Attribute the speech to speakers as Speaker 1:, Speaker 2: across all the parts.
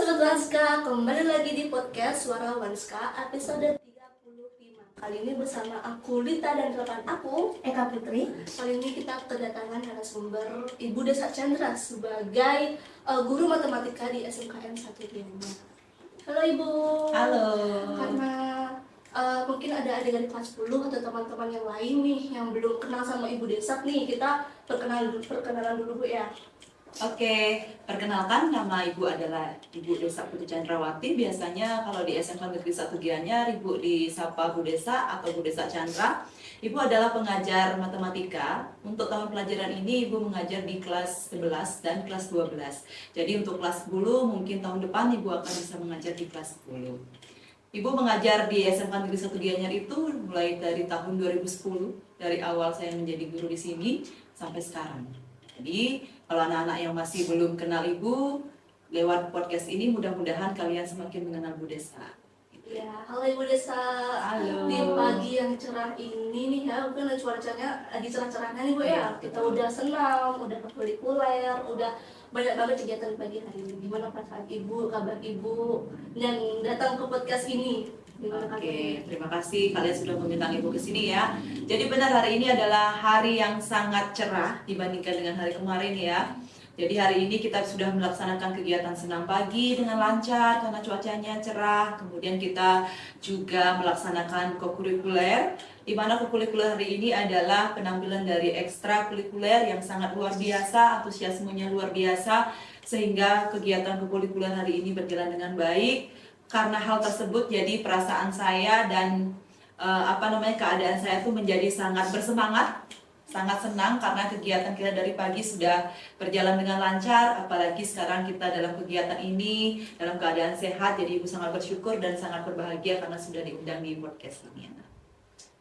Speaker 1: Sobat Wanska, kembali lagi di podcast Suara Wanska episode 35. Kali ini bersama aku Lita dan rekan aku
Speaker 2: Eka Putri.
Speaker 1: Kali ini kita kedatangan narasumber Ibu Desa Chandra sebagai guru matematika di SMKN 1 Gianyar. Halo Ibu.
Speaker 2: Halo.
Speaker 1: Karena mungkin ada adik dari kelas 10 atau teman-teman yang lain nih yang belum kenal sama Ibu Desa nih, kita perkenalan dulu Bu ya.
Speaker 2: Oke, perkenalkan nama Ibu adalah Ibu Desa Putri Chandrawati. Biasanya kalau di SMK Negeri 1 Gianyar, Ibu disapa Bu Desa atau Bu Desa Chandra. Ibu adalah pengajar matematika. Untuk tahun pelajaran ini Ibu mengajar di kelas 11 dan kelas 12. Jadi untuk kelas 10 mungkin tahun depan Ibu akan bisa mengajar di kelas 10. Ibu mengajar di SMK Negeri 1 Gianyar itu mulai dari tahun 2010. Dari awal saya menjadi guru di sini sampai sekarang. Jadi kalau anak-anak yang masih belum kenal Ibu, lewat podcast ini mudah-mudahan kalian semakin mengenal Bu Desa.
Speaker 1: Ya, halo Ibu Desa.
Speaker 2: Halo.
Speaker 1: Di pagi yang cerah ini nih ya, mungkin cuacanya lagi cerah-cerahnya nih Bu ya. Kita udah senam, udah kulikuler, udah banyak banget kegiatan di pagi hari ini. Gimana perasaan Ibu, kabar Ibu yang datang ke podcast ini?
Speaker 2: Oke, terima kasih kalian sudah mengundang Ibu ke sini ya. Jadi benar hari ini adalah hari yang sangat cerah dibandingkan dengan hari kemarin ya. Jadi hari ini kita sudah melaksanakan kegiatan senam pagi dengan lancar karena cuacanya cerah. Kemudian kita juga melaksanakan kokurikuler, di mana kokurikuler hari ini adalah penampilan dari ekstrakurikuler yang sangat luar biasa, antusiasmenya luar biasa, sehingga kegiatan kokurikuler hari ini berjalan dengan baik. Karena hal tersebut jadi perasaan saya dan keadaan saya tuh menjadi sangat bersemangat, sangat senang karena kegiatan kita dari pagi sudah berjalan dengan lancar, apalagi sekarang kita dalam kegiatan ini dalam keadaan sehat. Jadi Ibu sangat bersyukur dan sangat berbahagia karena sudah diundang di podcast ini.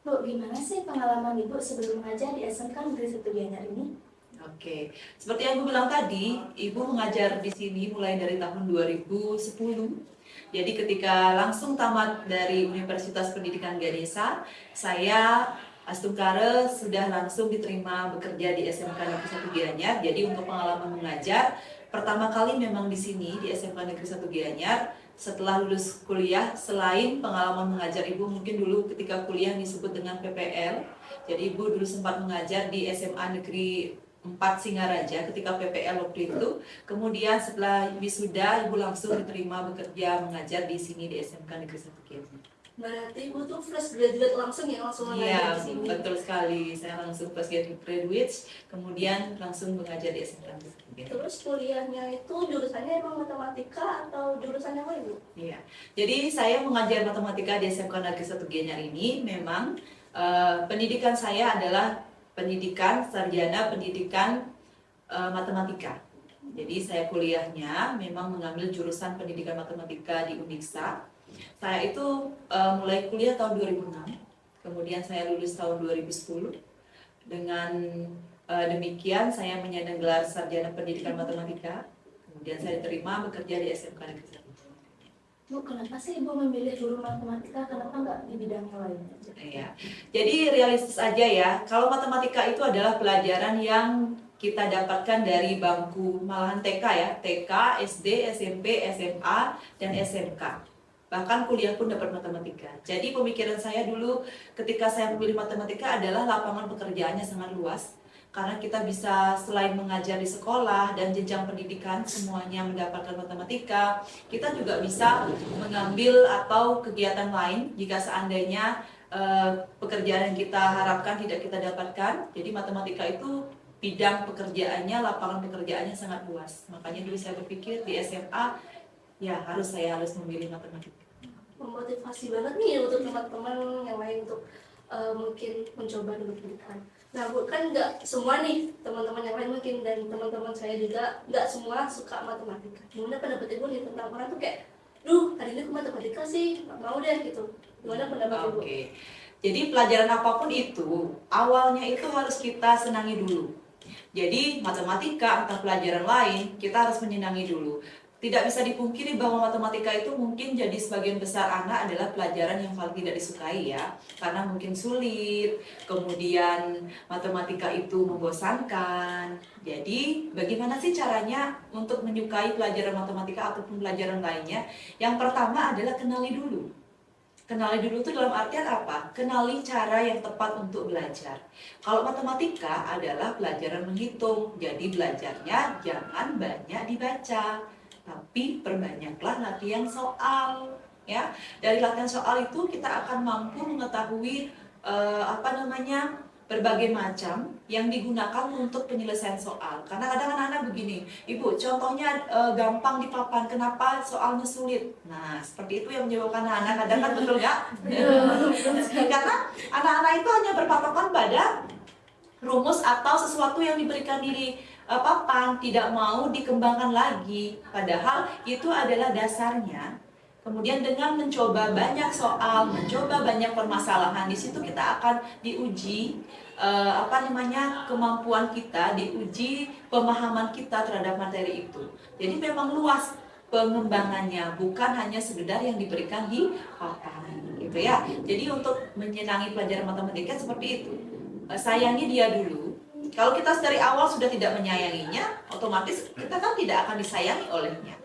Speaker 3: Bu, gimana sih pengalaman Ibu sebelum mengajar di SMK Negeri 1 Gianyar ini?
Speaker 2: Oke, seperti yang Ibu bilang tadi, Ibu mengajar di sini mulai dari tahun 2010. Jadi ketika langsung tamat dari Universitas Pendidikan Ganesha, saya Astungkare sudah langsung diterima bekerja di SMK Negeri 1 Gianyar. Jadi untuk pengalaman mengajar, pertama kali memang di sini di SMK Negeri 1 Gianyar. Setelah lulus kuliah, selain pengalaman mengajar, Ibu mungkin dulu ketika kuliah disebut dengan PPL. Jadi Ibu dulu sempat mengajar di SMA Negeri 4 Singaraja ketika PPL waktu itu. Kemudian setelah wisuda, Ibu langsung diterima bekerja mengajar di sini di SMK Negeri 1 Gianyar.
Speaker 1: Berarti Ibu tuh fresh graduate langsung ya, langsung mengajar di sini.
Speaker 2: Iya, betul sekali. Saya langsung fresh graduate, kemudian langsung mengajar di SMK Negeri 1 Gianyar.
Speaker 1: Terus kuliahnya itu jurusannya emang matematika atau jurusannya apa Ibu?
Speaker 2: Iya. Jadi saya mengajar matematika di SMK Negeri 1 Gianyar ini memang pendidikan saya adalah pendidikan sarjana pendidikan matematika. Jadi saya kuliahnya memang mengambil jurusan pendidikan matematika di Uniksa. Saya itu mulai kuliah tahun 2006, kemudian saya lulus tahun 2010. Dengan demikian saya menyandang gelar sarjana pendidikan matematika. Kemudian saya diterima bekerja di SMK Negeri 1.
Speaker 3: Bu, kenapa sih Ibu memilih jurusan matematika? Kenapa nggak di bidang yang lain?
Speaker 2: Iya. Jadi realistis aja ya. Kalau matematika itu adalah pelajaran yang kita dapatkan dari bangku malahan TK ya, TK, SD, SMP, SMA, dan SMK. Bahkan kuliah pun dapat matematika. Jadi pemikiran saya dulu ketika saya memilih matematika adalah lapangan pekerjaannya sangat luas. Karena kita bisa selain mengajar di sekolah dan jenjang pendidikan semuanya mendapatkan matematika, kita juga bisa mengambil atau kegiatan lain jika seandainya pekerjaan yang kita harapkan tidak kita dapatkan. Jadi matematika itu bidang pekerjaannya, lapangan pekerjaannya sangat luas. Makanya dulu saya berpikir di SMA, ya saya harus memilih matematika.
Speaker 1: Memotivasi banget nih untuk teman-teman yang lain untuk mungkin mencoba dulu pendidikan. Nah Bu, kan nggak semua nih teman-teman yang lain mungkin dan teman-teman saya juga nggak semua suka matematika. Gimana pendapat Ibu nih tentang orang tuh kayak, hari ini aku matematika sih, nggak mau deh gitu. Gimana pendapat Ibu?
Speaker 2: Oke. Jadi pelajaran apapun itu, awalnya itu harus kita senangi dulu. Jadi matematika atau pelajaran lain, kita harus menyenangi dulu. tidak bisa dipungkiri bahwa matematika itu mungkin jadi sebagian besar anak adalah pelajaran yang paling tidak disukai ya. Karena mungkin sulit, kemudian matematika itu membosankan. Jadi bagaimana sih caranya untuk menyukai pelajaran matematika ataupun pelajaran lainnya? Yang pertama adalah kenali dulu. Kenali dulu itu dalam artian apa? Kenali cara yang tepat untuk belajar. Kalau matematika adalah pelajaran menghitung, jadi belajarnya jangan banyak dibaca, tapi perbanyaklah latihan soal. Ya, dari latihan soal itu kita akan mampu mengetahui berbagai macam yang digunakan untuk penyelesaian soal. Karena kadang anak-anak begini, Ibu, contohnya gampang di papan, kenapa soalnya sulit? Nah, seperti itu yang menyebabkan anak-anak kadang kan betul nggak? Karena anak-anak itu hanya berpatokan pada rumus atau sesuatu yang diberikan di papan, tidak mau dikembangkan lagi. Padahal itu adalah dasarnya. Kemudian dengan mencoba banyak soal, mencoba banyak permasalahan, di situ kita akan diuji kemampuan kita, diuji pemahaman kita terhadap materi itu. Jadi memang luas pengembangannya, bukan hanya sekedar yang diberikan di papan, gitu ya. Jadi untuk menyenangi pelajaran matematika seperti itu, sayangi dia dulu. Kalau kita dari awal sudah tidak menyayanginya, otomatis kita kan tidak akan disayangi olehnya.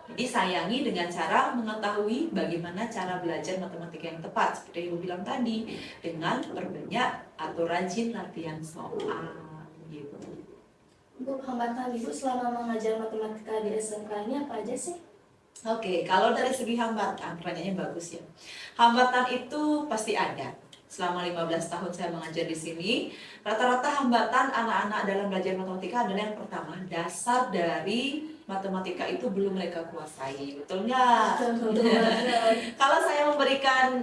Speaker 2: Jadi sayangi dengan cara mengetahui bagaimana cara belajar matematika yang tepat. Seperti Ibu bilang tadi, dengan perbanyak atau rajin latihan soal. Gitu.
Speaker 3: Bu, hambatan Ibu selama mengajar matematika di SMK ini apa aja sih?
Speaker 2: Oke, kalau dari segi hambatan, pertanyaannya bagus ya. Hambatan itu pasti ada. Selama 15 tahun saya mengajar di sini, rata-rata hambatan anak-anak dalam belajar matematika adalah yang pertama, dasar dari matematika itu belum mereka kuasai, betul nggak? Kalau saya memberikan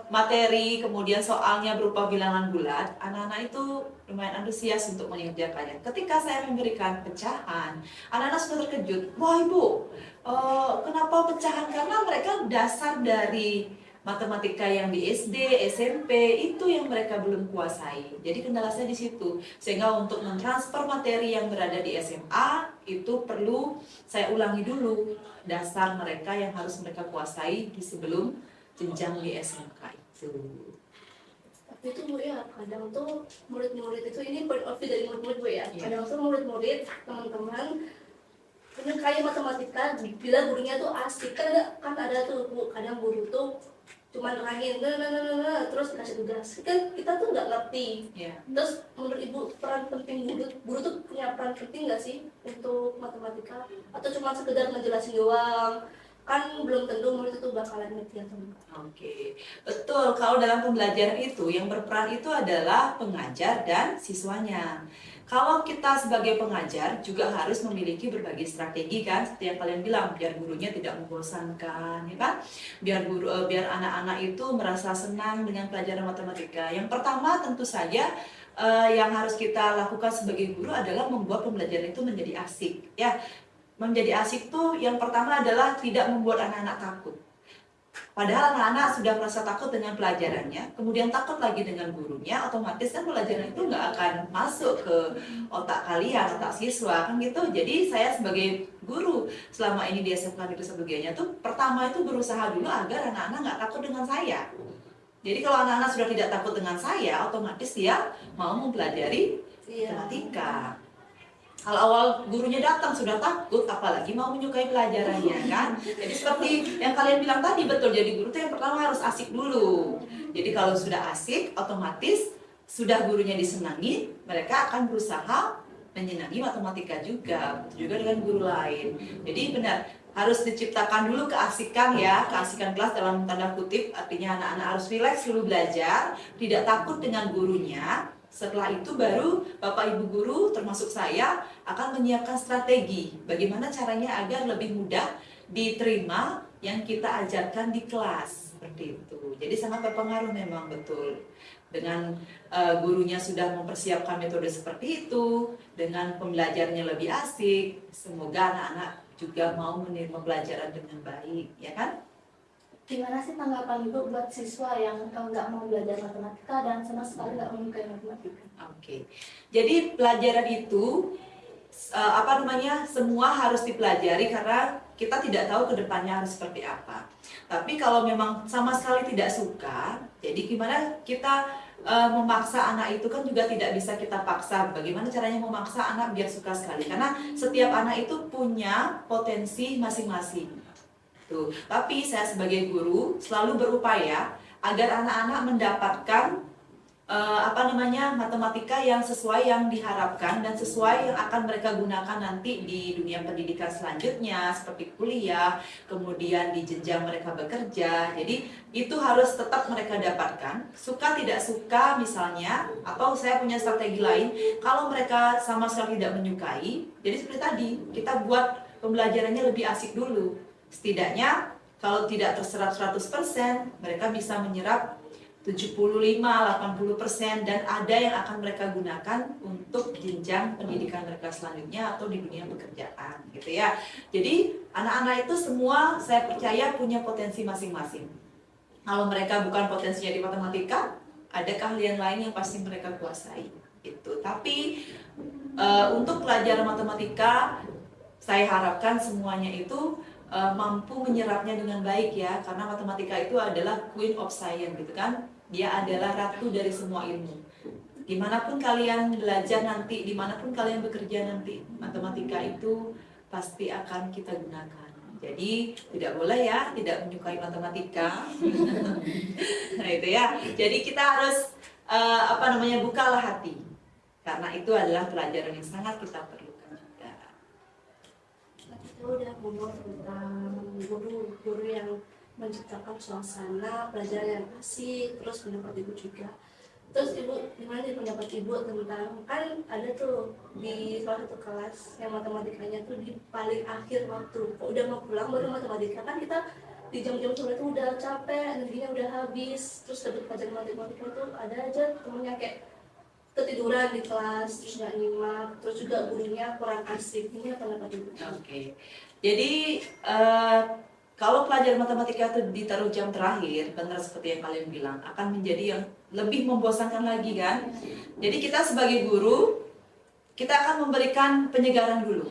Speaker 2: materi, kemudian soalnya berupa bilangan bulat, anak-anak itu lumayan antusias untuk mengerjakannya. Ketika saya memberikan pecahan, anak-anak sudah terkejut. Wah Ibu, kenapa pecahan? Karena mereka dasar dari matematika yang di SD, SMP itu yang mereka belum kuasai. Jadi kendala saya di situ. Sehingga untuk mentransfer materi yang berada di SMA itu perlu saya ulangi dulu dasar mereka yang harus mereka kuasai di sebelum jenjang di SMK itu.
Speaker 1: Tapi itu Bu ya, kadang tuh murid-murid itu, ini point of view dari murid-murid Bu ya.
Speaker 2: Iya.
Speaker 1: Kadang tuh murid-murid, teman-teman menyukai matematika bila gurunya tuh asik. Kan ada tuh Bu, kadang guru tuh cuma nerangin terus kasih tugas, kan kita tuh nggak ngerti. Terus menurut Ibu peran penting guru tuh punya peran penting nggak sih untuk matematika, atau cuma sekedar ngejelasin doang? Kan belum tentu murid itu bakalan ngerti atau enggak.
Speaker 2: Oke, betul. Kalau dalam pembelajaran itu yang berperan itu adalah pengajar dan siswanya. Kalau kita sebagai pengajar juga harus memiliki berbagai strategi kan, seperti yang kalian bilang, biar gurunya tidak membosankan, ya kan? Biar anak-anak itu merasa senang dengan pelajaran matematika. Yang pertama tentu saja yang harus kita lakukan sebagai guru adalah membuat pembelajaran itu menjadi asik, ya. Menjadi asik tuh yang pertama adalah tidak membuat anak-anak takut. Padahal anak-anak sudah merasa takut dengan pelajarannya, kemudian takut lagi dengan gurunya, otomatis kan pelajaran itu nggak akan masuk ke otak kalian, otak siswa, kan gitu. Jadi saya sebagai guru selama ini di SMK Negeri sebagainya tuh, pertama itu berusaha dulu agar anak-anak nggak takut dengan saya. Jadi kalau anak-anak sudah tidak takut dengan saya, otomatis dia mau mempelajari matematika. Kalau awal gurunya datang sudah takut, apalagi mau menyukai pelajarannya kan. Jadi seperti yang kalian bilang tadi, betul, jadi guru itu yang pertama harus asik dulu. Jadi kalau sudah asik, otomatis sudah gurunya disenangi, mereka akan berusaha menyenangi matematika juga. Begitu juga dengan guru lain. Jadi benar, harus diciptakan dulu keasikan ya, keasikan kelas dalam tanda kutip, artinya anak-anak harus rileks dulu belajar, tidak takut dengan gurunya. Setelah itu baru Bapak Ibu guru termasuk saya akan menyiapkan strategi bagaimana caranya agar lebih mudah diterima yang kita ajarkan di kelas, seperti itu. Jadi sangat berpengaruh memang, betul. Dengan gurunya sudah mempersiapkan metode seperti itu, dengan pembelajarannya lebih asik, semoga anak-anak juga mau menerima pelajaran dengan baik, ya kan?
Speaker 3: Gimana sih tanggapan Ibu buat siswa yang nggak mau belajar matematika dan sama sekali nggak menyukai matematika?
Speaker 2: Oke. Jadi pelajaran itu semua harus dipelajari karena kita tidak tahu ke depannya harus seperti apa. Tapi kalau memang sama sekali tidak suka, jadi gimana kita memaksa anak itu kan juga tidak bisa kita paksa. Bagaimana caranya memaksa anak biar suka sekali? Karena setiap anak itu punya potensi masing-masing. Tuh. Tapi saya sebagai guru selalu berupaya agar anak-anak mendapatkan matematika yang sesuai yang diharapkan dan sesuai yang akan mereka gunakan nanti di dunia pendidikan selanjutnya seperti kuliah, kemudian di jenjang mereka bekerja. Jadi itu harus tetap mereka dapatkan, suka tidak suka misalnya, atau saya punya strategi lain kalau mereka sama sekali tidak menyukai. Jadi seperti tadi, kita buat pembelajarannya lebih asik dulu. Setidaknya kalau tidak terserap 100%, mereka bisa menyerap 75-80%, dan ada yang akan mereka gunakan untuk jenjang pendidikan mereka selanjutnya atau di dunia pekerjaan gitu ya. Jadi anak-anak itu semua saya percaya punya potensi masing-masing. Kalau mereka bukan potensinya di matematika, ada keahlian lain yang pasti mereka kuasai gitu. Tapi untuk pelajaran matematika saya harapkan semuanya itu mampu menyerapnya dengan baik ya, karena matematika itu adalah queen of science gitu kan. Dia adalah ratu dari semua ilmu. Dimanapun kalian belajar nanti, dimanapun kalian bekerja nanti, matematika itu pasti akan kita gunakan. Jadi tidak boleh ya tidak menyukai matematika. Nah itu ya. Jadi kita harus bukalah hati, karena itu adalah pelajaran yang sangat kita perlukan juga.
Speaker 1: Kita udah ngomong tentang guru yang menciptakan suasana pelajaran yang asik, terus pendapat ibu juga. Terus ibu, gimana nih pendapat ibu tentang, kan ada tuh di salah satu kelas yang matematikanya tuh di paling akhir waktu, udah mau pulang baru matematika, kan kita di jam-jam sore tuh udah capek, energinya udah habis, terus dapat pelajaran matematika tuh ada aja temennya kayak ketiduran di kelas, terus nggak nyimak, terus juga gurunya kurang asik. Ini apa pendapat ibu?
Speaker 2: Oke. Jadi kalau pelajaran matematika itu ditaruh jam terakhir, benar seperti yang kalian bilang, akan menjadi yang lebih membosankan lagi kan. Jadi kita sebagai guru, kita akan memberikan penyegaran dulu.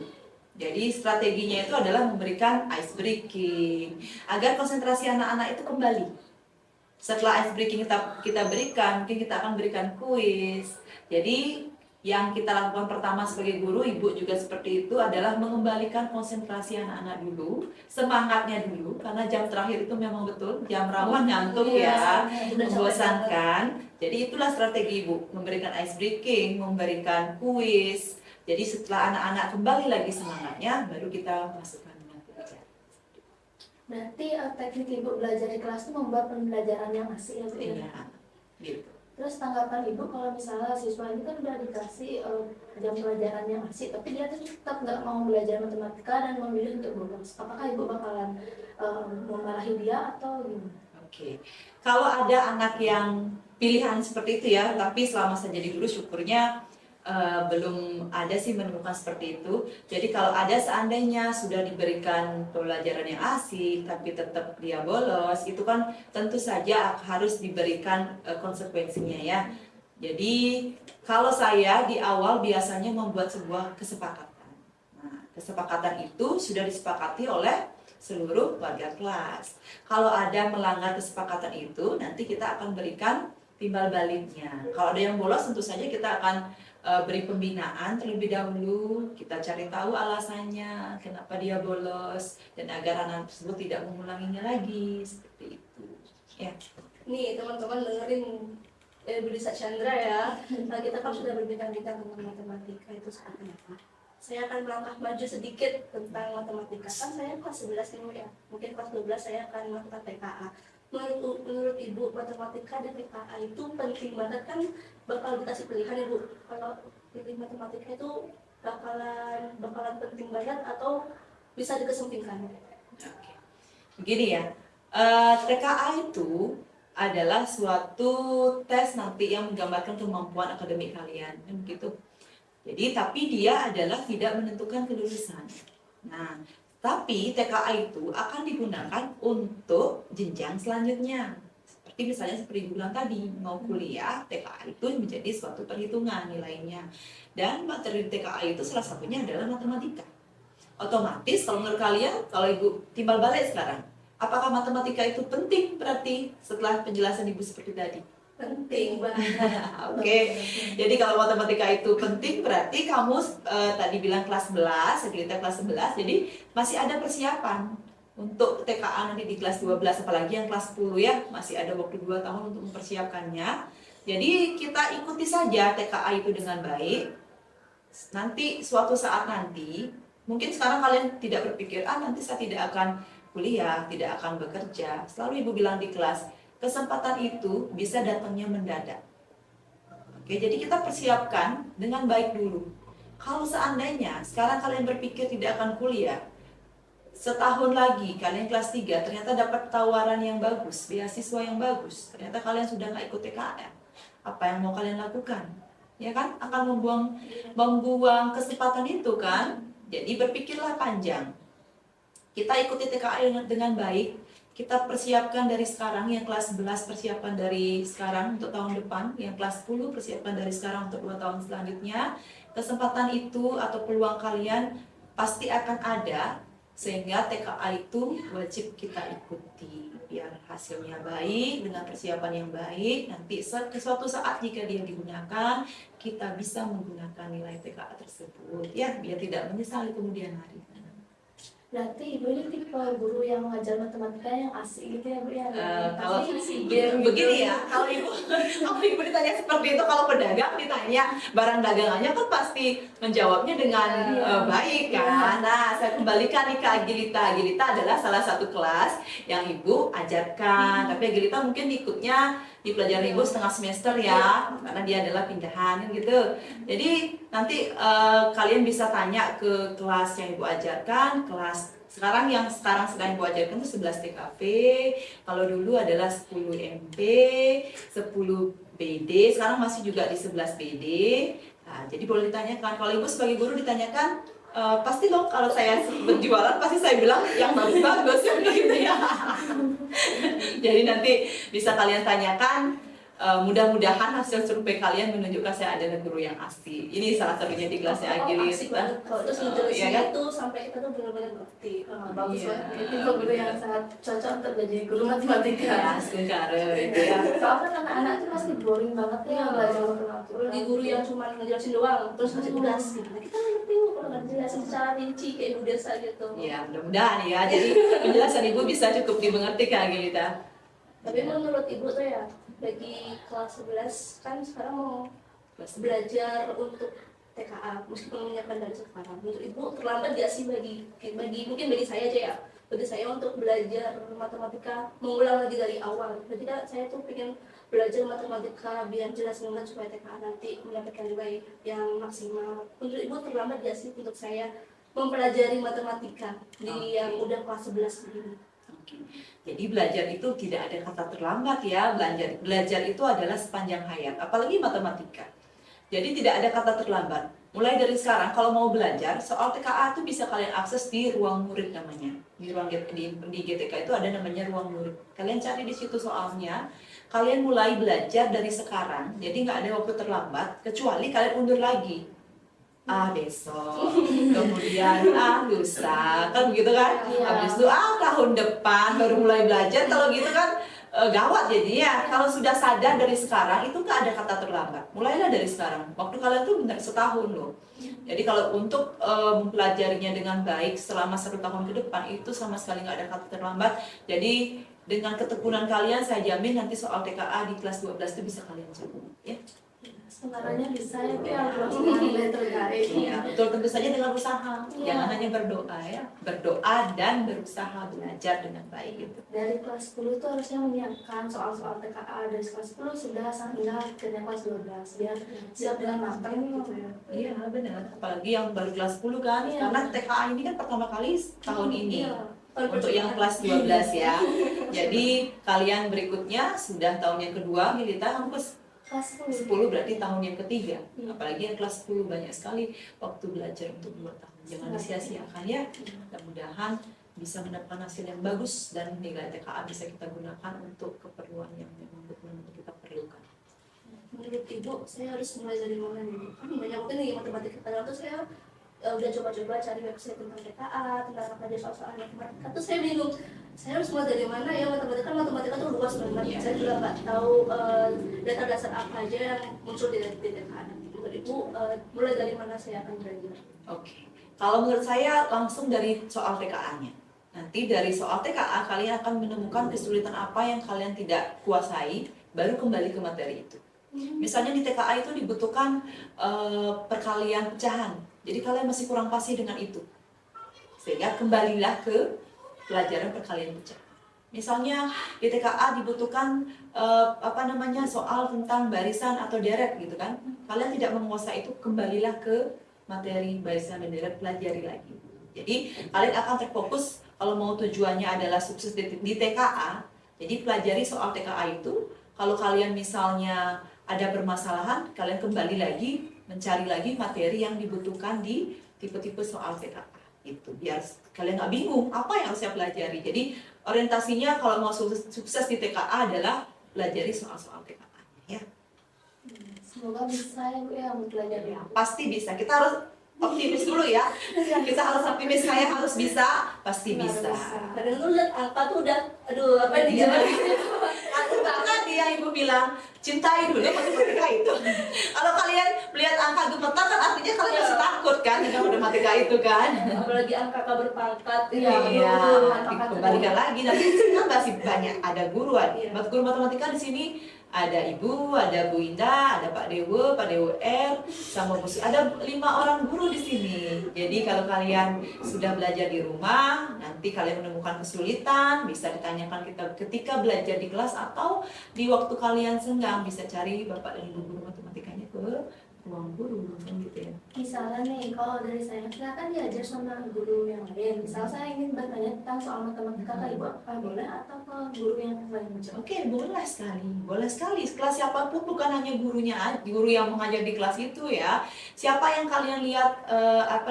Speaker 2: Jadi strateginya itu adalah memberikan ice breaking, agar konsentrasi anak-anak itu kembali. Setelah ice breaking kita berikan, mungkin kita akan berikan kuis. Jadi yang kita lakukan pertama sebagai guru, ibu juga seperti itu, adalah mengembalikan konsentrasi anak-anak dulu, semangatnya dulu, karena jam terakhir itu memang betul jam rawan ngantuk ya, membosankan. Jadi itulah strategi ibu, memberikan ice breaking, memberikan kuis. Jadi setelah anak-anak kembali lagi semangatnya, baru kita masukkan dengan belajar.
Speaker 3: Berarti teknik ibu belajar di kelas itu membuat pembelajaran yang asik ya Bu?
Speaker 2: Iya, gitu.
Speaker 3: Terus tanggapan ibu kalau misalnya siswa ini kan udah dikasih jam pelajaran yang asik, tapi dia tuh tetap nggak mau belajar matematika dan memilih untuk bolos. Apakah ibu bakalan memarahi dia atau gimana?
Speaker 2: Oke. Kalau ada anak yang pilihan seperti itu ya, tapi selama saya jadi guru syukurnya belum ada sih menemukan seperti itu. Jadi kalau ada seandainya sudah diberikan pelajaran yang asik tapi tetap dia bolos, itu kan tentu saja harus diberikan konsekuensinya ya. Jadi kalau saya di awal biasanya membuat sebuah kesepakatan. Nah, kesepakatan itu sudah disepakati oleh seluruh warga kelas. Kalau ada melanggar kesepakatan itu, nanti kita akan berikan timbal baliknya. Kalau ada yang bolos, tentu saja kita akan beri pembinaan terlebih dahulu, kita cari tahu alasannya kenapa dia bolos dan agar anak tersebut tidak mengulanginya lagi, seperti itu ya.
Speaker 1: Nih teman-teman dengerin Bu Lisa Chandra ya. Nah, kita kan sudah berbincang-bincang tentang matematika itu seperti apa. Saya akan melangkah maju sedikit tentang matematika. Kan saya kelas 11 ini ya, mungkin kelas 12 saya akan melakukan PKA. Menurut Ibu, matematika dan PKA itu penting banget kan, bakal dikasih pilihan Ibu. Kalau pilih matematika itu bakalan penting banget atau bisa dikesampingkan?
Speaker 2: Oke. Begini ya, TKA itu adalah suatu tes nanti yang menggambarkan kemampuan akademik kalian, kan begitu. Jadi tapi dia adalah tidak menentukan kelulusan. Nah, tapi TKA itu akan digunakan untuk jenjang selanjutnya. Seperti misalnya seperti bilang tadi, mau kuliah, TKA itu menjadi suatu perhitungan nilainya. Dan materi TKA itu salah satunya adalah matematika. Otomatis kalau menurut kalian, kalau Ibu timbal balik sekarang, apakah matematika itu penting berarti setelah penjelasan Ibu seperti tadi?
Speaker 1: Penting banget.
Speaker 2: Oke, jadi kalau matematika itu penting berarti kamu tadi bilang kelas 11, Agelita kelas 11, jadi masih ada persiapan untuk TKA nanti di kelas 12, apalagi yang kelas 10 ya, masih ada waktu 2 tahun untuk mempersiapkannya. Jadi kita ikuti saja TKA itu dengan baik. Nanti suatu saat nanti, mungkin sekarang kalian tidak berpikir, nanti saya tidak akan kuliah, tidak akan bekerja. Selalu Ibu bilang di kelas, kesempatan itu bisa datangnya mendadak. Oke, jadi kita persiapkan dengan baik dulu. Kalau seandainya sekarang kalian berpikir tidak akan kuliah, setahun lagi kalian kelas 3 ternyata dapat tawaran yang bagus, beasiswa yang bagus, ternyata kalian sudah nggak ikut TKA, apa yang mau kalian lakukan? Ya kan, akan membuang kesempatan itu kan. Jadi berpikirlah panjang. Kita ikuti TKA dengan baik. Kita persiapkan dari sekarang, yang kelas 11 persiapan dari sekarang untuk tahun depan, yang kelas 10 persiapan dari sekarang untuk 2 tahun selanjutnya. Kesempatan itu atau peluang kalian pasti akan ada, sehingga TKA itu wajib kita ikuti biar hasilnya baik, dengan persiapan yang baik. Nanti suatu saat jika dia digunakan, kita bisa menggunakan nilai TKA tersebut ya, biar tidak menyesali kemudian hari.
Speaker 3: Berarti Ibu ini tipe guru yang ngajar matematika yang asik gitu ya Bu ya?
Speaker 2: Kalau
Speaker 3: Pasti
Speaker 2: begini ya, kalau ibu ditanya seperti itu, kalau pedagang ditanya barang dagangannya kan pasti menjawabnya dengan baik kan. Nah, saya kembalikan nih ke Agilita. Agilita adalah salah satu kelas yang Ibu ajarkan, tapi Agilita mungkin ikutnya di pelajaran Ibu setengah semester ya, karena dia adalah pindahan gitu. Jadi nanti kalian bisa tanya ke kelas yang Ibu ajarkan, kelas sekarang yang sedang Ibu ajarkan itu 11 TKP, kalau dulu adalah 10 MP, 10 BD, sekarang masih juga di 11 BD. Nah, jadi boleh ditanyakan, kalau Ibu sebagai guru ditanyakan, pasti dong kalau saya berjualan pasti saya bilang yang bagus-bagus yang gitu ya. Jadi nanti bisa kalian tanyakan, mudah-mudahan hasil survei kalian menunjukkan saya adalah guru yang asli. Ini salah satunya di kelasnya Agilis.
Speaker 1: Asik banget. Kalau terus ngejelasin
Speaker 2: kan?
Speaker 1: itu sampai kita tuh benar-benar ngerti. Bagus
Speaker 2: Iya.
Speaker 1: banget.
Speaker 3: Itu guru yang sangat cocok untuk jadi guru matematika.
Speaker 2: Ya, sekare itu ya.
Speaker 3: Soalnya kan anak-anak itu pasti boring banget ya belajar matematika.
Speaker 1: Di guru yang cuma ngejelasin doang, terus kasih tugas gitu. Nah, kita ngerti kalau nggak dijelasin secara rinci kayak Ibu Desa gitu.
Speaker 2: Ya, mudah-mudahan ya. Jadi penjelasan Ibu bisa cukup dimengerti Kak Agilita.
Speaker 1: Tapi menurut Ibu tuh ya, bagi kelas 11 kan sekarang mau belajar untuk TKA, meskipun menyiapkan dari sekarang. Menurut Ibu terlambat gak sih mungkin bagi saya aja ya, bagi saya untuk belajar matematika mengulang lagi dari awal. Jadi kan saya tuh pengen belajar matematika biar jelas banget supaya TKA nanti mendapatkan nilai yang maksimal. Menurut Ibu terlambat gak sih untuk saya mempelajari matematika di yang udah kelas 11 begini?
Speaker 2: Jadi belajar itu tidak ada kata terlambat ya. Belajar itu adalah sepanjang hayat, apalagi matematika. Jadi tidak ada kata terlambat. Mulai dari sekarang kalau mau belajar soal TKA itu bisa kalian akses di ruang murid namanya. Di GTK itu ada namanya ruang murid. Kalian cari di situ soalnya. Kalian mulai belajar dari sekarang. Jadi nggak ada waktu terlambat kecuali kalian undur lagi. Besok, kemudian lusa, kan begitu kan? Habis itu tahun depan baru mulai belajar. Kalau gitu kan gawat jadinya. Kalau sudah sadar dari sekarang itu nggak ada kata terlambat. Mulailah dari sekarang. Waktu kalian tuh benar setahun loh. Jadi kalau untuk mempelajarinya dengan baik selama 1 tahun ke depan itu sama sekali nggak ada kata terlambat. Jadi dengan ketekunan kalian saya jamin nanti soal TKA di kelas 12 itu bisa kalian jawab ya.
Speaker 3: Sebenarnya bisa ya nilai terbaik.
Speaker 2: Iya, betul, tentu saja dengan usaha. Jangan hanya berdoa ya. Berdoa dan berusaha belajar dengan baik gitu.
Speaker 3: Dari kelas 10 itu harusnya menyiapkan soal-soal TKA dari kelas 10 sudah sampai ke kelas 12 biar siap dengan matang gitu ya.
Speaker 2: Iya, benar. Apalagi yang baru kelas 10 kan. Karena TKA ini kan pertama kali tahun ini. Untuk yang kelas 12 ya. Jadi kalian berikutnya sudah tahun yang kedua, Milita kampus
Speaker 3: Kelas
Speaker 2: 10 berarti tahun yang ketiga. Apalagi yang kelas 10 banyak sekali waktu belajar untuk 2 tahun. Jangan disia-siakan ya. Mudah-mudahan bisa mendapatkan hasil yang bagus dan nilai TKA bisa kita gunakan untuk keperluan yang memang betul-betul kita perlukan.
Speaker 1: Menurut Ibu, saya harus mulai dari mana nih? Kan banyak mungkin nih matematika kadang tuh saya udah coba-coba cari website tentang TKA, tentang apa aja soal-soal matematika. Terus saya bingung, saya harus mulai dari mana ya, matematika tuh luas banget.
Speaker 2: Iya.
Speaker 1: Saya juga nggak tahu data dasar apa aja yang muncul di TKA. Menurut Ibu, mulai dari mana saya akan belajar?
Speaker 2: Oke. Kalau menurut saya langsung dari soal TKA-nya. Nanti dari soal TKA kalian akan menemukan kesulitan apa yang kalian tidak kuasai, baru kembali ke materi itu. Misalnya di TKA itu dibutuhkan perkalian pecahan. Jadi kalian masih kurang fasih dengan itu. Sehingga kembalilah ke pelajaran perkalian pecahan. Misalnya di TKA dibutuhkan soal tentang barisan atau deret gitu kan. Kalian tidak menguasai itu, kembalilah ke materi barisan dan deret, pelajari lagi. Jadi kalian akan terfokus kalau mau tujuannya adalah sukses di TKA. Jadi pelajari soal TKA itu. Kalau kalian misalnya ada permasalahan, kalian kembali lagi mencari lagi materi yang dibutuhkan di tipe-tipe soal TKA. Itu biar kalian nggak bingung apa yang harus saya pelajari. Jadi orientasinya kalau mau sukses di TKA adalah pelajari soal-soal TKA ya.
Speaker 3: Semoga bisa ya Bu ya mempelajari.
Speaker 2: Ya, pasti bisa. Kita harus optimis dulu ya. Kita harus optimis, saya harus bisa, pasti bisa.
Speaker 1: Kadang tuh lihat angka tuh udah, aduh apa yang dijawab?
Speaker 2: Aku tadi yang ibu bilang, cintai dulu matematika itu. Kalau kalian melihat angka gemetar kan artinya kalian masih takut kan dengan matematika itu kan.
Speaker 1: Apalagi angka berpangkat.
Speaker 2: Iya, kembalikan lagi. Nanti kan masih banyak ada guru, guru matematika di sini. Ada Ibu, ada Bu Indah, ada Pak Dewo, Pak Dewo R, sama Bu Su. Ada 5 orang guru di sini. Jadi kalau kalian sudah belajar di rumah, nanti kalian menemukan kesulitan, bisa ditanyakan kita ketika belajar di kelas atau di waktu kalian senggang, bisa cari Bapak dan Ibu guru matematikanya ke ruang guru kan gitu ya.
Speaker 3: Misalnya nih, kalau dari saya kan diajar sama guru yang lain. Misal saya ingin bertanya tentang soal matematika ke Ibu, apakah boleh atau ke guru yang lain?
Speaker 2: Oke, boleh sekali, boleh sekali. Kelas siapapun, bukan hanya gurunya, guru yang mengajar di kelas itu ya. Siapa yang kalian lihat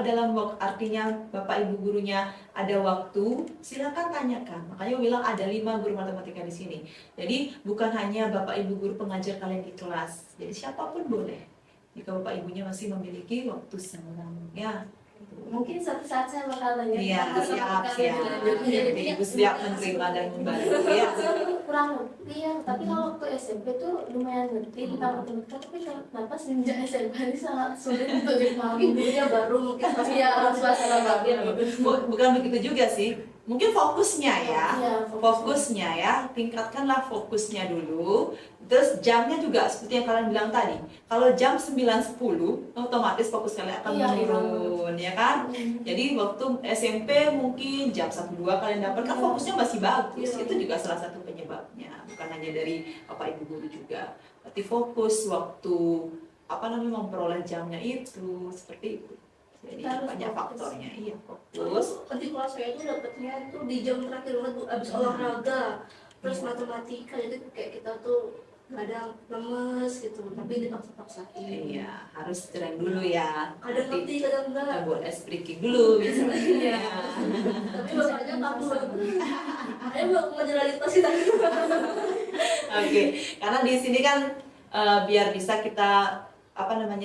Speaker 2: dalam artinya Bapak Ibu gurunya ada waktu, silakan tanyakan. Makanya bilang ada 5 guru matematika di sini. Jadi bukan hanya Bapak Ibu guru pengajar kalian di kelas. Jadi siapapun boleh. Jika Bapak Ibunya masih memiliki waktu senggang ya.
Speaker 3: Mungkin suatu saat saya bakal nanya.
Speaker 2: Iya, siap. Ibu siap menerima dan membantu ya.
Speaker 3: Kurang ngerti ya, tapi kalau waktu SMP tuh lumayan ngerti tentang matematika, tapi kenapa semenjak SMP ini sangat sulit untuk dipahami.
Speaker 1: Gurunya baru mungkin pasti
Speaker 3: Iya, suasana baru.
Speaker 2: Bukan begitu juga sih. Mungkin fokusnya ya.
Speaker 3: Iya,
Speaker 2: Fokusnya ya, tingkatkanlah fokusnya dulu. Terus jamnya juga seperti yang kalian bilang tadi. Kalau jam 9.10 otomatis fokus kalian akan menurun ya kan? Jadi waktu SMP mungkin jam 1-2 kalian dapat kan fokusnya masih bagus. Itu juga salah satu penyebabnya. Bukan hanya dari Bapak Ibu guru juga. Berarti fokus waktu memperoleh jamnya itu seperti itu. Jadi banyak faktornya. Iya, fokus.
Speaker 1: Nanti kelas saya itu dapatnya itu di jam terakhir banget Bu, abis olahraga. Terus matematika, jadi kayak kita tuh kadang lemes gitu, tapi dipaksa-paksain.
Speaker 2: Iya, harus cereng dulu ya.
Speaker 1: Kadang ngerti, kadang enggak.
Speaker 2: Kita buat es breaking dulu misalnya.
Speaker 1: Iya. Tapi bapaknya kaku banget. Ayo mau ngejalanitas sih tadi.
Speaker 2: Oke, karena di sini kan biar bisa kita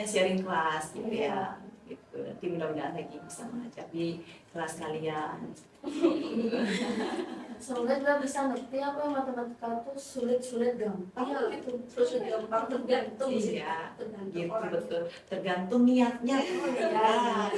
Speaker 2: sharing kelas gitu ya. Gitu. Nanti mudah-mudahan lagi bisa mengajar di kelas kalian.
Speaker 3: Semoga juga bisa ngerti apa yang matematika itu sulit gampang
Speaker 1: Gitu. Terus gampang tergantung sih.
Speaker 2: Iya,
Speaker 1: Tergantung
Speaker 2: gitu
Speaker 1: orang.
Speaker 2: betul. Tergantung niatnya. Ya.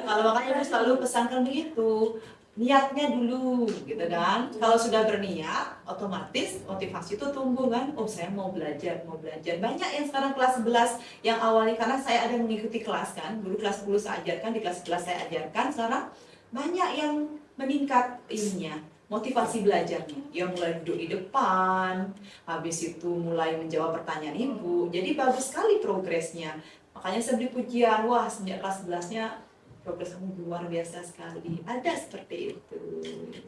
Speaker 2: Kalau makanya aku selalu pesankan begitu. Niatnya dulu, gitu kan. Kalau sudah berniat, otomatis motivasi itu tumbuh kan. Oh, saya mau belajar. Banyak yang sekarang kelas 11 yang awalnya, karena saya ada mengikuti kelas kan. Dulu kelas 10 saya ajarkan, di kelas 11 saya ajarkan. Sekarang banyak yang meningkat ininya, motivasi belajarnya. Dia mulai duduk di depan, habis itu mulai menjawab pertanyaan ibu. Jadi bagus sekali progresnya. Makanya saya beri pujian, wah sejak kelas 11-nya progres kamu luar biasa sekali. Ada seperti itu.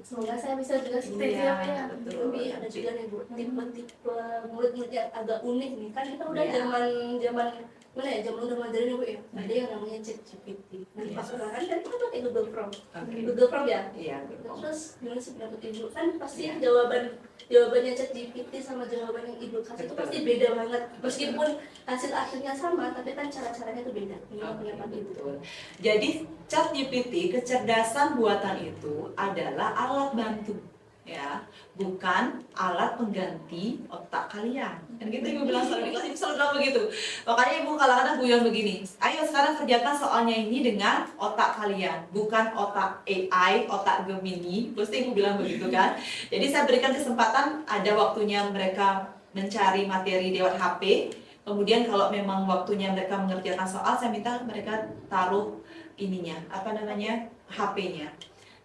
Speaker 3: Semoga saya bisa juga seperti itu
Speaker 2: Iya,
Speaker 3: ya.
Speaker 2: betul.
Speaker 1: Tapi ada juga nih Bu, tipe-tipe murid-murid yang agak unik nih. Kan kita udah
Speaker 2: Iya.
Speaker 1: zaman Mana ya zaman udah modern Bu ya, ada yang namanya ChatGPT. Nanti pas ulangan kan kita pakai Google Form. Google Form ya.
Speaker 2: Iya.
Speaker 1: Terus gimana sih pendapat Ibu? Kan pasti jawabannya ChatGPT sama jawaban yang Ibu kasih itu pasti beda banget. Meskipun hasil akhirnya sama, tapi kan cara-caranya itu beda. Gimana pendapat Ibu?
Speaker 2: Betul. Jadi ChatGPT, kecerdasan buatan itu adalah alat bantu, ya, bukan alat pengganti otak kalian. Kan gitu Ibu bilang selalu di kelas, Ibu selalu bilang begitu. Makanya Ibu kadang-kadang guyon begini, ayo sekarang kerjakan soalnya ini dengan otak kalian, bukan otak AI, otak Gemini. Pasti Ibu bilang begitu kan. Jadi saya berikan kesempatan, ada waktunya mereka mencari materi lewat HP. Kemudian kalau memang waktunya mereka mengerjakan soal, saya minta mereka taruh ininya, apa namanya, HP-nya.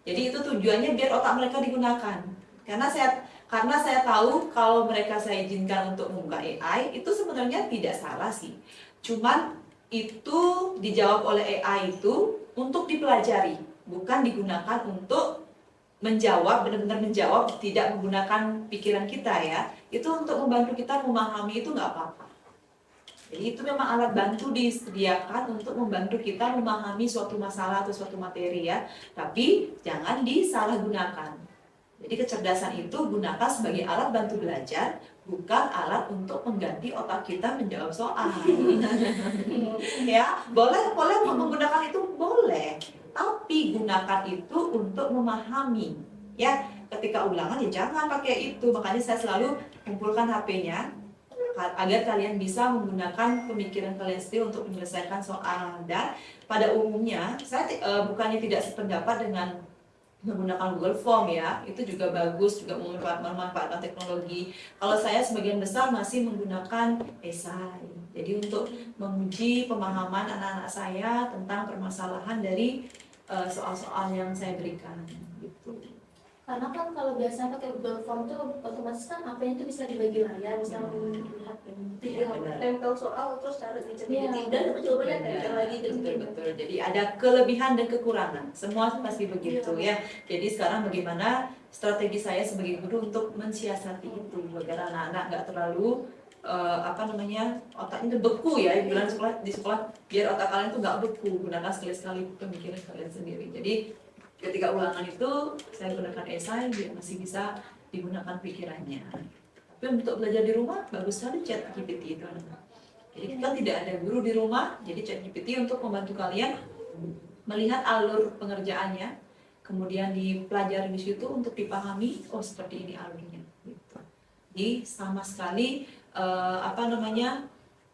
Speaker 2: Jadi itu tujuannya biar otak mereka digunakan. Karena saya tahu kalau mereka saya izinkan untuk membuka AI, itu sebenarnya tidak salah sih. Cuman itu dijawab oleh AI itu untuk dipelajari, bukan digunakan untuk menjawab, benar-benar menjawab, tidak menggunakan pikiran kita ya. Itu untuk membantu kita memahami, itu nggak apa-apa. Jadi itu memang alat bantu disediakan untuk membantu kita memahami suatu masalah atau suatu materi ya. Tapi jangan disalahgunakan. Jadi kecerdasan itu gunakan sebagai alat bantu belajar, bukan alat untuk mengganti otak kita menjawab soal. Ya, boleh menggunakan itu boleh, tapi gunakan itu untuk memahami. Ya, ketika ulangan ya jangan pakai itu. Makanya saya selalu kumpulkan HP-nya agar kalian bisa menggunakan pemikiran kalian sendiri untuk menyelesaikan soal. Dan pada umumnya saya bukannya tidak sependapat dengan menggunakan Google Form ya, itu juga bagus, juga memanfaatkan teknologi. Kalau saya sebagian besar masih menggunakan esai. Jadi untuk menguji pemahaman anak-anak saya tentang permasalahan dari soal-soal yang saya berikan gitu.
Speaker 3: Karena kan kalau biasanya pakai Google Form tuh otomatis kan apa-nya itu bisa dibagi layar, bisa melihat
Speaker 1: Tinggal tempel soal terus taruh di ChatGPT dan jawabannya tempel lagi gitu.
Speaker 2: Betul. Jadi ada kelebihan dan kekurangan. Semua pasti begitu ya. Jadi sekarang bagaimana strategi saya sebagai guru untuk mensiasati itu agar anak-anak nggak terlalu otaknya itu beku ya. Bilang di sekolah biar otak kalian tuh nggak beku. Gunakan sekali-sekali pemikiran kalian sendiri. Jadi ketika ulangan itu saya gunakan esai biar masih bisa digunakan pikirannya. Tapi untuk belajar di rumah bagus sekali ChatGPT itu. Jadi kita tidak ada guru di rumah, jadi ChatGPT untuk membantu kalian melihat alur pengerjaannya, kemudian dipelajari di situ untuk dipahami, oh seperti ini alurnya. Gitu. Jadi sama sekali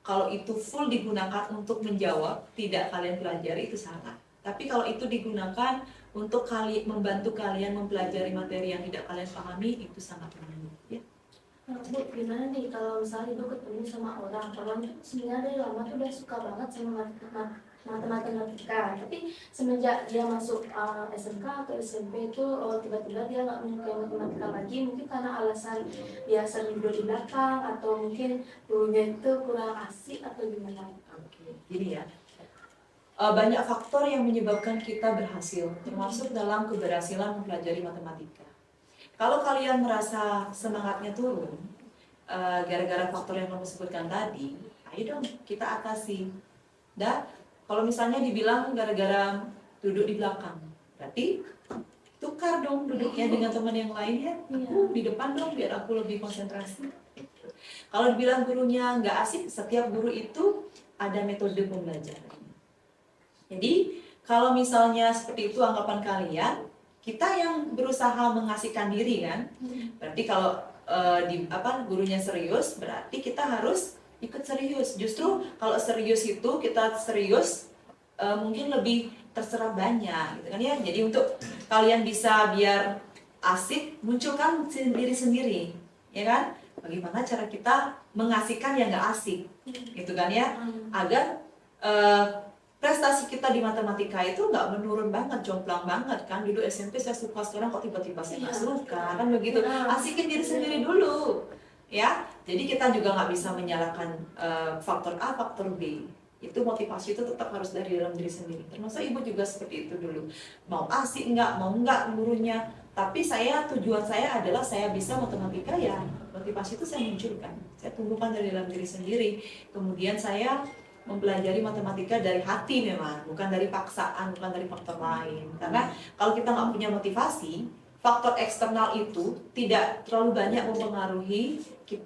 Speaker 2: kalau itu full digunakan untuk menjawab, tidak kalian pelajari itu salah. Tapi kalau itu digunakan untuk membantu kalian mempelajari materi yang tidak kalian pahami, itu sangat menarik ya.
Speaker 3: Bu, gimana nih kalau misalnya Ibu ketemu sama orang tuh sebenarnya dari lama tuh udah suka banget sama matematika, tapi semenjak dia masuk SMK atau SMP itu tiba-tiba dia nggak menyukai matematika lagi, mungkin karena alasan dia sering duduk di belakang atau mungkin gurunya itu kurang asik atau gimana?
Speaker 2: Oke, gini ya. Banyak faktor yang menyebabkan kita berhasil, termasuk dalam keberhasilan mempelajari matematika. Kalau kalian merasa semangatnya turun, gara-gara faktor yang kamu sebutkan tadi, ayo dong kita atasi. Dan kalau misalnya dibilang gara-gara duduk di belakang, berarti tukar dong duduknya dengan teman yang lain ya. Aku di depan dong biar aku lebih konsentrasi. Kalau dibilang gurunya nggak asik, setiap guru itu ada metode pembelajaran. Jadi kalau misalnya seperti itu anggapan kalian, kita yang berusaha mengasihkan diri kan, berarti kalau gurunya serius, berarti kita harus ikut serius. Justru kalau serius itu kita serius mungkin lebih terserap banyak, gitu kan ya. Jadi untuk kalian bisa biar asik, munculkan diri-sendiri, ya kan? Bagaimana cara kita mengasihkan yang nggak asik, gitu kan ya, agar prestasi kita di matematika itu nggak menurun banget, jomplang banget kan. Dulu SMP saya suka, sekarang kok tiba-tiba saya nggak suka, kan begitu. Asikin diri sendiri dulu ya. Jadi kita juga nggak bisa menyalahkan faktor A, faktor B. Itu motivasi itu tetap harus dari dalam diri sendiri. Termasuk ibu juga seperti itu dulu, mau asik nggak, mau nggak gurunya, tapi tujuan saya adalah saya bisa matematika ya. Motivasi itu saya munculkan, saya tumbuhkan dari dalam diri sendiri. Kemudian saya mempelajari matematika dari hati memang, bukan dari paksaan, bukan dari faktor lain. Karena kalau kita nggak punya motivasi, faktor eksternal itu tidak terlalu banyak mempengaruhi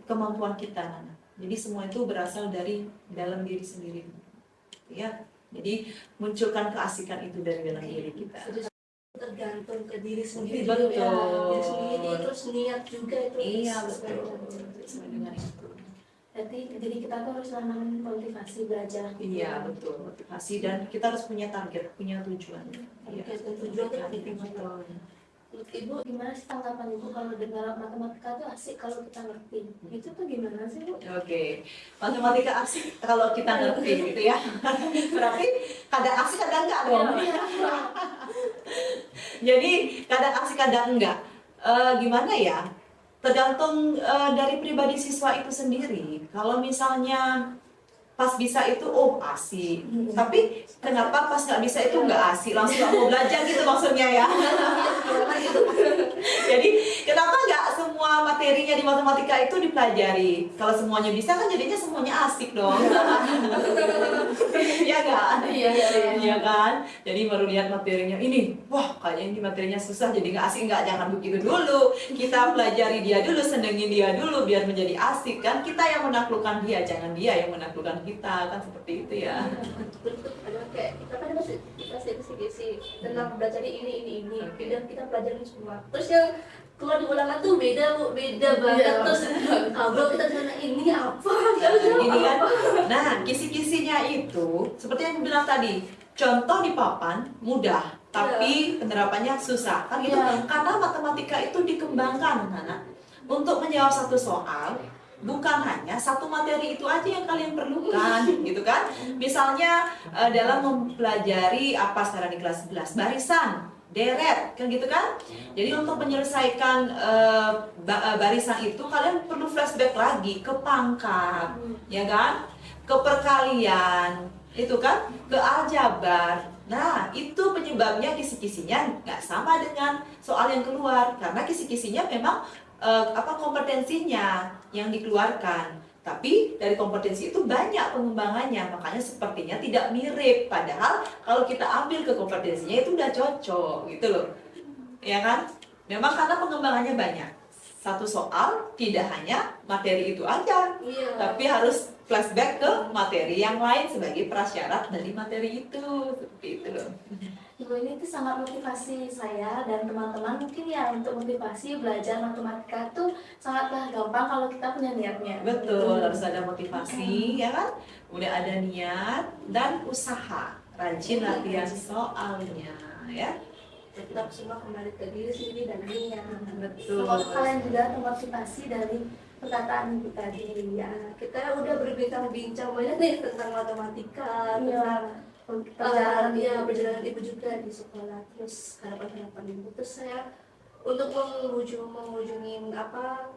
Speaker 2: kemampuan kita, Nana. Jadi semua itu berasal dari dalam diri sendiri, ya. Jadi munculkan keasikan itu dari dalam diri kita.
Speaker 1: Tergantung ke diri sendiri.
Speaker 2: Betul.
Speaker 1: Ya, diri sendiri, terus niat juga itu.
Speaker 2: Iya,
Speaker 1: sesuai
Speaker 2: betul.
Speaker 1: dengan-
Speaker 2: Sesuai dengan itu.
Speaker 3: Berarti jadi kita tuh harus nanamin motivasi belajar.
Speaker 2: Iya, betul. Motivasi dan kita harus punya target, punya tujuan. Iya.
Speaker 1: Target dan tujuan itu penting banget.
Speaker 2: Betul.
Speaker 3: Menurut Ibu, gimana sih tanggapan Ibu kalau dengar matematika tuh asik kalau kita ngerti? Itu tuh gimana sih, Bu?
Speaker 2: Oke, matematika asik kalau kita ngerti gitu ya. Berarti kadang asik kadang enggak dong. Jadi kadang asik kadang enggak. Gimana ya? Tergantung dari pribadi siswa itu sendiri. Kalau misalnya pas bisa itu asik, tapi kenapa pas nggak bisa itu nggak asik, langsung nggak mau belajar gitu maksudnya ya. Jadi kenapa nggak semua materinya di matematika itu dipelajari? Kalau semuanya bisa kan jadinya semuanya asik dong. Iya kan? Iya kan? Jadi baru lihat materinya ini, wah kayaknya ini materinya susah jadi nggak asik. Nggak, jangan begitu dulu. Kita pelajari dia dulu, senengin dia dulu biar menjadi asik kan. Kita yang menaklukkan dia, jangan dia yang menaklukkan kita, kan seperti itu ya.
Speaker 1: Ada kayak kita kan masih dikasih kisi-kisi tentang belajar ini.
Speaker 2: Oke.
Speaker 1: Dan kita pelajarin semua. Terus yang keluar di ulangan tuh beda, Bu, beda banget. Terus kalau kita sana ini apa?
Speaker 2: Ini kan, nah kisi-kisinya itu seperti yang bilang tadi, contoh di papan mudah, tapi penerapannya susah kan gitu. Karena matematika itu dikembangkan, anak, untuk menjawab satu soal. Bukan hanya satu materi itu aja yang kalian perlukan, gitu kan? Misalnya dalam mempelajari apa sekarang di kelas 11, barisan, deret, kan gitu kan? Jadi untuk menyelesaikan barisan itu kalian perlu flashback lagi ke pangkat, ya kan? Ke perkalian, itu kan? Ke aljabar. Nah, itu penyebabnya kisi-kisinya nggak sama dengan soal yang keluar, karena kisi-kisinya memang kompetensinya yang dikeluarkan, tapi dari kompetensi itu banyak pengembangannya, makanya sepertinya tidak mirip, padahal kalau kita ambil ke kompetensinya itu udah cocok gitu loh, ya kan? Memang karena pengembangannya banyak, satu soal tidak hanya materi itu aja, tapi harus flashback ke materi yang lain sebagai prasyarat dari materi itu, seperti itu loh.
Speaker 3: Ibu, ini tuh sangat motivasi saya dan teman-teman mungkin ya, untuk motivasi belajar matematika tuh sangatlah gampang kalau kita punya niatnya.
Speaker 2: Betul, harus ada motivasi, ya kan? Udah ada niat dan usaha, rajin latihan soalnya, ya.
Speaker 1: Kita semua kembali ke diri sendiri dan niat.
Speaker 2: Betul.
Speaker 3: Semoga kalian juga termotivasi dari perkataan Ibu tadi.
Speaker 1: Ya, kita udah berbincang-bincang banyak nih tentang matematika, tentang perjalanan ibu juga di sekolah, terus harapan ibu. Terus saya untuk mengunjungi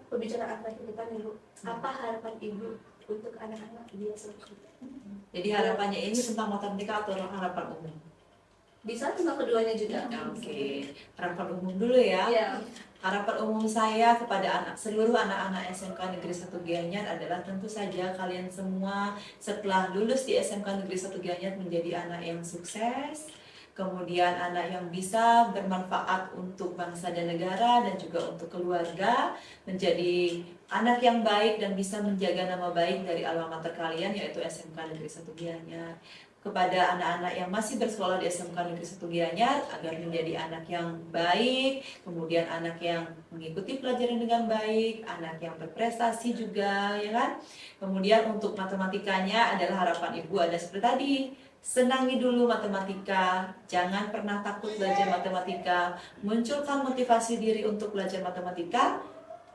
Speaker 1: pembicaraan terakhir kita nih, Bu, apa harapan ibu untuk anak-anak dia selanjutnya?
Speaker 2: Jadi harapannya ini tentang matematika atau harapan umum?
Speaker 1: Bisa tentang keduanya juga.
Speaker 2: Oke, harapan umum dulu ya.
Speaker 1: Iya.
Speaker 2: Harapan umum saya kepada seluruh anak-anak SMK Negeri 1 Gianyar adalah tentu saja kalian semua setelah lulus di SMK Negeri 1 Gianyar menjadi anak yang sukses, kemudian anak yang bisa bermanfaat untuk bangsa dan negara dan juga untuk keluarga, menjadi anak yang baik dan bisa menjaga nama baik dari alma mater kalian yaitu SMK Negeri 1 Gianyar. Kepada anak-anak yang masih bersekolah di SMK Negeri 1 Gianyar agar menjadi anak yang baik, kemudian anak yang mengikuti pelajaran dengan baik, anak yang berprestasi juga, ya kan? Kemudian untuk matematikanya adalah harapan ibu ada seperti tadi, senangi dulu matematika, jangan pernah takut belajar matematika, munculkan motivasi diri untuk belajar matematika,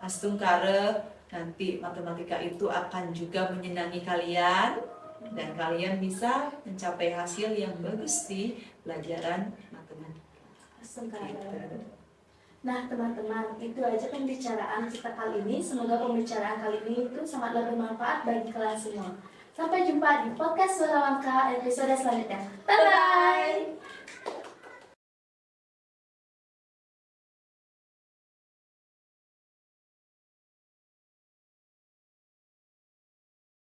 Speaker 2: astungkare nanti matematika itu akan juga menyenangi kalian. Dan kalian bisa mencapai hasil yang bagus di pelajaran matematika.
Speaker 3: Nah teman-teman, itu aja pembicaraan kita kali ini. Semoga pembicaraan kali ini itu sangatlah bermanfaat bagi kalian semua. Sampai jumpa di podcast Suara Langka episode selanjutnya. Bye-bye!